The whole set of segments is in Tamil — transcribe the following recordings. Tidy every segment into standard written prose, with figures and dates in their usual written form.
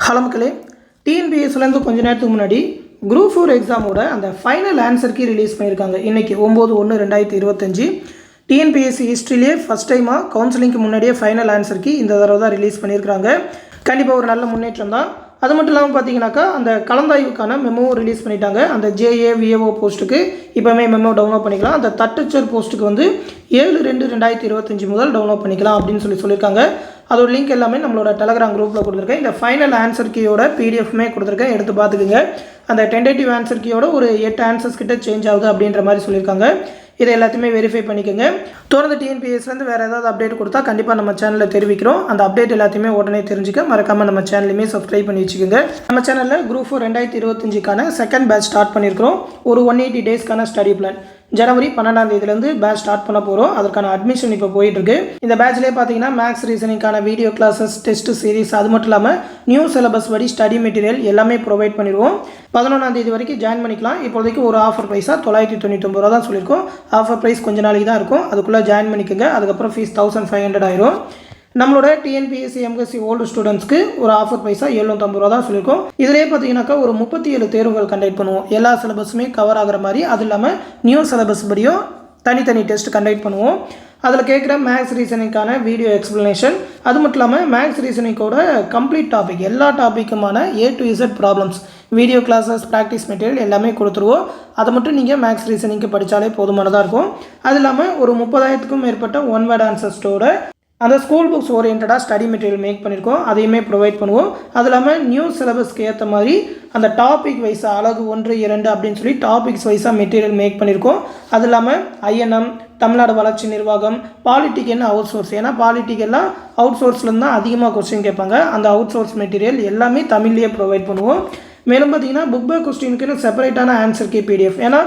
ஹலோ மக்களே, டிஎன்பிஎஸ்லேருந்து கொஞ்ச நேரத்துக்கு முன்னாடி குரூப் 4 எக்ஸாமோட அந்த ஃபைனல் ஆன்சர் கீ ரிலீஸ் பண்ணியிருக்காங்க. இன்றைக்கி 9/1/2025 டிஎன்பிஎஸ்சி ஹிஸ்ட்ரியிலே ஃபஸ்ட் டைமாக கவுன்சிலிங்க்கு முன்னாடியே ஃபைனல் ஆன்சர் கீ இந்த தடவை தான் ரிலீஸ் பண்ணியிருக்காங்க. கண்டிப்பாக ஒரு நல்ல முன்னேற்றம் தான். அது மட்டும் இல்லாமல் பார்த்தீங்கன்னாக்கா அந்த கலந்தாய்வுக்கான மெமோ ரிலீஸ் பண்ணிட்டாங்க. அந்த ஜேஏ விஏஓ போஸ்ட்டுக்கு இப்போவுமே மெமோ டவுன்லோட் பண்ணிக்கலாம். அந்த தட்டச்சர் போஸ்ட்டுக்கு வந்து 7/2/2025 முதல் டவுன்லோட் பண்ணிக்கலாம் அப்படின்னு சொல்லியிருக்காங்க. அதோட லிங்க் எல்லாமே நம்மளோட டெலகிராம் குரூப்பில் கொடுத்துருக்கேன். இந்த ஃபைனல் ஆன்சர் கீயோட பிடிஎஃப்மே கொடுத்துருக்கேன், எடுத்து பார்த்துக்குங்க. அந்த டென்டேட்டிவ் ஆன்சர் கீயோட ஒரு 8 ஆன்சர்ஸ் கிட்ட சேஞ்ச் ஆகுது அப்படின்ற மாதிரி சொல்லியிருக்காங்க. இதை எல்லாத்தையுமே வெரிஃபை பண்ணிக்கோங்க. தொடர்ந்து டிஎன்பிஎஸ்லேருந்து வேறு ஏதாவது அப்டேட் கொடுத்தா கண்டிப்பாக நம்ம சேனலில் தெரிவிக்கிறோம். அந்த அப்டேட் எல்லாத்தையுமே உடனே தெரிஞ்சுக்க மறக்காமல் நம்ம சேனலுமே சப்ஸ்கிரைப் பண்ணி வச்சுக்கோங்க. நம்ம சேனலில் குரூப் 4 2025க்கான செகண்ட் பேட்ச் ஸ்டார்ட் பண்ணியிருக்கிறோம். ஒரு 180 டேஸ்க்கான ஸ்டடி பிளான் ஜனவரி 12ஆம் தேதியிலேருந்து பேட்ச் ஸ்டார்ட் பண்ண போகிறோம். அதற்கான அட்மிஷன் இப்போ போயிட்டுருக்கு. இந்த பேட்ச்லேயே பார்த்தீங்கன்னா மேக்ஸ் ரீசனிங்கான வீடியோ கிளாஸஸ், டெஸ்ட் சீரிஸ், அது மட்டும் இல்லாமல் நியூ சிலபஸ் படி ஸ்டடி மெட்டீரியல் எல்லாமே ப்ரொவைட் பண்ணிடுவோம். 11ஆம் தேதி வரைக்கும் ஜாயின் பண்ணிக்கலாம். இப்போதைக்கு ஒரு ஆஃபர் ப்ரைஸாக 999 ரூபா தான் சொல்லியிருக்கோம். ஆஃபர் ப்ரைஸ் கொஞ்ச நாளைக்கு தான் இருக்கும். அதுக்குள்ளே ஜாயின் பண்ணிக்கோங்க. அதுக்கப்புறம் ஃபீஸ் 1500 ஆயிரும். நம்மளோட டிஎன்பிஎஸ்சி எம்எஸ்சி ஓல்டு ஸ்டூடெண்ட்ஸ்க்கு ஒரு ஆஃபர் பைஸாக 750 ரூபா தான் சொல்லியிருக்கோம். இதிலே பார்த்தீங்கன்னாக்கா ஒரு 37 தேர்வுகள் கண்டக்ட் பண்ணுவோம். எல்லா சிலபஸுமே கவர் ஆகிற மாதிரி. அது இல்லாமல் நியூ சிலபஸ் படியும் தனித்தனி டெஸ்ட் கண்டக்ட் பண்ணுவோம். அதில் கேட்குற மேக்ஸ் ரீசனிங்கான வீடியோ எக்ஸ்ப்ளனேஷன், அது மட்டும் இல்லாமல் மேக்ஸ் ரீசனிங்கோட கம்ப்ளீட் டாபிக் எல்லா டாப்பிக்குமான A to Z problems, video classes, practice material எல்லாமே கொடுத்துருவோம். அதை மட்டும் நீங்கள் மேக்ஸ் ரீசனிங்க்கு படித்தாலே போதுமானதாக இருக்கும். அது இல்லாமல் ஒரு 30,000க்கும் மேற்பட்ட ஒன் வேர்ட் ஆன்சர்ஸோட அந்த ஸ்கூல் புக்ஸ் ஓரியன்டாக ஸ்டடி மெட்டீரியல் மேக் பண்ணியிருக்கோம். அதையுமே ப்ரொவைட் பண்ணுவோம். அது இல்லாமல் நியூ சிலபஸ்க்கு ஏற்ற மாதிரி அந்த டாபிக் வைஸாக அழகு 1, 2 அப்படின்னு சொல்லி டாபிக்ஸ் வைஸாக மெட்டீரியல் மேக் பண்ணியிருக்கோம். அது இல்லாமல் ஐஎன்எம், தமிழ்நாடு வளர்ச்சி நிர்வாகம், பாலிட்டிக்கல்னு அவுட் சோர்ஸ், ஏன்னா பாலிட்டிக்கெல்லாம் அவுட் சோர்ஸ்லேருந்து தான் அதிகமாக கொஸ்டின் கேட்பாங்க. அந்த அவுட் சோர்ஸ் மெட்டீரியல் எல்லாமே தமிழ்லேயே ப்ரொவைட் பண்ணுவோம். மேலும் பார்த்தீங்கன்னா புக் பேக் கொஸ்டினுக்குன்னு செப்பரேட்டான ஆன்சர் கீ பிடிஎஃப், ஏன்னா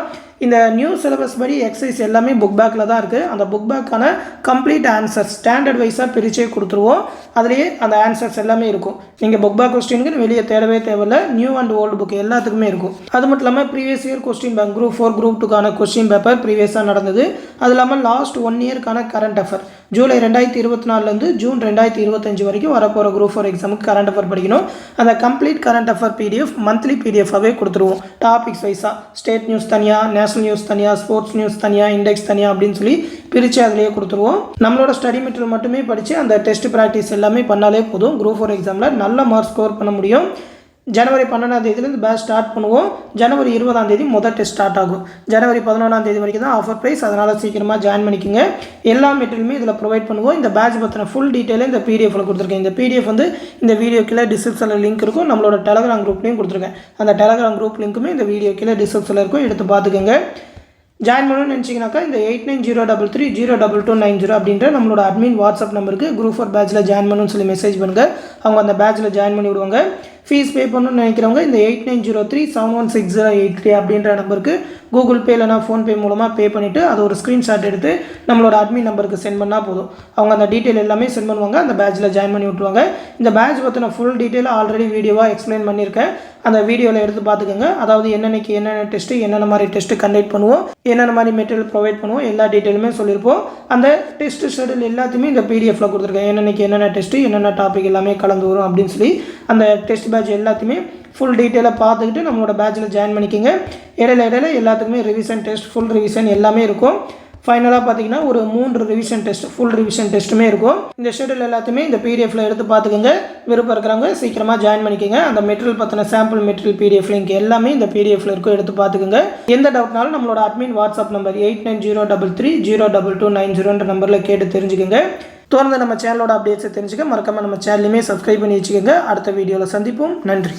இந்த நியூ சிலபஸ் படி எக்ஸசைஸ் எல்லாமே புக் பேக்கில் தான் இருக்குது. அந்த புக் பேக்கான கம்ப்ளீட் ஆன்சர்ஸ் ஸ்டாண்டர்ட் வைஸாக பிரிச்சே கொடுத்துருவோம். அதுலேயே அந்த ஆன்சர்ஸ் எல்லாமே இருக்கும். நீங்கள் புக் பேக் கொஸ்டினுக்கு வெளியே தேடவே தேவையில்லை. நியூ அண்ட் ஓல்டு புக் எல்லாத்துக்குமே இருக்கும். அது மட்டும் இல்லாமல் previous year question bank group 4 group 2க்கான கொஸ்டின் பேப்பர் ப்ரீவியஸாக நடந்தது. அது இல்லாமல் லாஸ்ட் 1 இயர்க்கான கரண்ட் அஃபேர் ஜூலை 2024லேருந்து ஜூன் 2025 வரைக்கும் வரப்போகிற குரூப் 4 எக்ஸாமுக்கு கரண்ட் அஃபேர் படிக்கணும். அந்த complete current affair PDF monthly பிடிஎஃபாகவே கொடுத்துருவோம். டாபிக்ஸ் வைஸாக ஸ்டேட் நியூஸ் தனியாக, நேஷனல் நியூஸ் தனியாக, ஸ்போர்ட்ஸ் நியூஸ் தனியாக, இண்டெக்ஸ் தனியாக அப்படின்னு சொல்லி பிரித்து அதிலேயே கொடுத்துருவோம். நம்மளோட ஸ்டடி மெட்டீரியல் மட்டுமே படித்து அந்த டெஸ்ட் ப்ராக்டிஸ் எல்லாமே பண்ணாலே போதும். குரூப் 4 எக்ஸாமில் நல்ல மார்க் ஸ்கோர் பண்ண முடியும். ஜனவரி 12ஆம் தேதியிலேருந்து பேட்ச் ஸ்டார்ட் பண்ணுவோம். ஜனவரி 20ஆம் தேதி முதல் டெஸ்ட் ஸ்டார்ட் ஆகும். ஜனவரி 11ஆம் தேதி வரைக்கும் தான் ஆஃபர் ப்ரைஸ். அதனால் சீக்கிரமாக ஜாயின் பண்ணிக்கோங்க. எல்லா மெட்டீரியலுமே இதில் ப்ரொவைட் பண்ணுவோம். இந்த பேட்ச் பற்றின ஃபுல் டீட்டெயிலே இந்த பிடிஎஃபில் கொடுத்துருக்கேன். இந்த பிடிஎஃப் வந்து இந்த வீடியோ கீழே டிஸ்கிரிப்ஷனில் லிங்க் இருக்கும். நம்மளோட டெலகிராம் குரூப்லேயும் கொடுத்துருக்கேன். அந்த டெலகிராம் குரூப் லிங்க்குமே இந்த வீடியோ கீழே டிஸ்கிரிப்ஷனில் இருக்கும், எடுத்து பார்த்துக்கோங்க. ஜாயின் பண்ணணும்னு நினச்சிங்கனாக்கா இந்த 8903302290 அப்படின்ற நம்மளோட அட்மின் வாட்ஸ்அப் நம்பருக்கு குரூப் 4 பேட்சில் ஜாயின் பண்ணணும்னு சொல்லி மெசேஜ் பண்ணுங்கள். அவங்க அந்த பேட்சில் ஜாயின் பண்ணி விடுவாங்க. ஃபீஸ் பே பண்ணணும்னு நினைக்கிறவங்க இந்த 8903716083 அப்படின்ற நம்பருக்கு கூகுள் பே இல்லைனா ஃபோன்பே மூலமாக பே பண்ணிவிட்டு அதை ஒரு ஸ்க்ரீன்ஷாட் எடுத்து நம்மளோட அட்மின் நம்பருக்கு சென்ட் பண்ணால் போதும். அவங்க அந்த டீட்டெயில் எல்லாமே சென்ட் பண்ணுவாங்க. அந்த பேட்சில் ஜாயின் பண்ணி விட்டுருவாங்க. இந்த பேட்ச் பற்றின ஃபுல் டீட்டெயில் ஆல்ரெடி வீடியோவாக எக்ஸ்பிளைன் பண்ணியிருக்கேன். அந்த வீடியோவில் எடுத்து பார்த்துக்கோங்க. அதாவது என்னென்னக்கு என்னென்ன டெஸ்ட்டு, என்னென்ன மாதிரி டெஸ்ட்டு கண்டக்ட் பண்ணுவோம், என்னென்ன மாதிரி மெட்டீரியல் ப்ரொவைட் பண்ணுவோம், எல்லா டீட்டெயிலுமே சொல்லியிருப்போம். அந்த டெஸ்ட் ஷெடியூல் எல்லாத்தையுமே இந்த பிடிஎஃபில் கொடுத்துருக்கேன். என்னென்னக்கு என்னென்ன டெஸ்ட்டு, என்னென்ன டாபிக் எல்லாமே கலந்து வரும் அப்படின்னு சொல்லி அந்த டெஸ்ட் பேட்ச் எல்லாத்தையுமே ஃபுல் டீட்டெயிலாக பார்த்துக்கிட்டு நம்மளோட பேட்சில் ஜாயின் பண்ணிக்கோங்க. இடையில எல்லாத்துக்குமே ரிவிஷன் டெஸ்ட், ஃபுல் ரிவிஷன் எல்லாமே இருக்கும். ஃபைனலாக பார்த்தீங்கன்னா ஒரு 3 ரிவிஷன் டெஸ்ட், ஃபுல் ரிவிஷன் டெஸ்ட்டுமே இருக்கும். இந்த ஷெடியூல் எல்லாத்தையுமே இந்த பிடிஎஃபில் எடுத்து பார்த்துக்கோங்க. விருப்பம் இருக்கிறவங்க சீக்கிரமாக ஜாயின் பண்ணிக்கோங்க. அந்த மெட்டீரியல் பற்றின சாம்பிள் மெட்டீரியல் பிடிஎஃப் லிங்க் எல்லாமே இந்த பிடிஎஃபில் இருக்கும், எடுத்து பார்த்துக்கோங்க. எந்த டவுட்னாலும் நம்மளோட அட்மின் வாட்ஸ்அப் நம்பர் 8903302290 நம்பரில் கேட்டு தெரிஞ்சுக்கோங்க. தொடர்ந்து நம்ம சேனலோட அப்டேட்ஸை தெரிஞ்சுக்க மறக்காமல் நம்ம சேனலுமே சப்ஸ்கிரைப் பண்ணி வச்சுக்கோங்க. அடுத்த வீடியோவில் சந்திப்போம். நன்றி.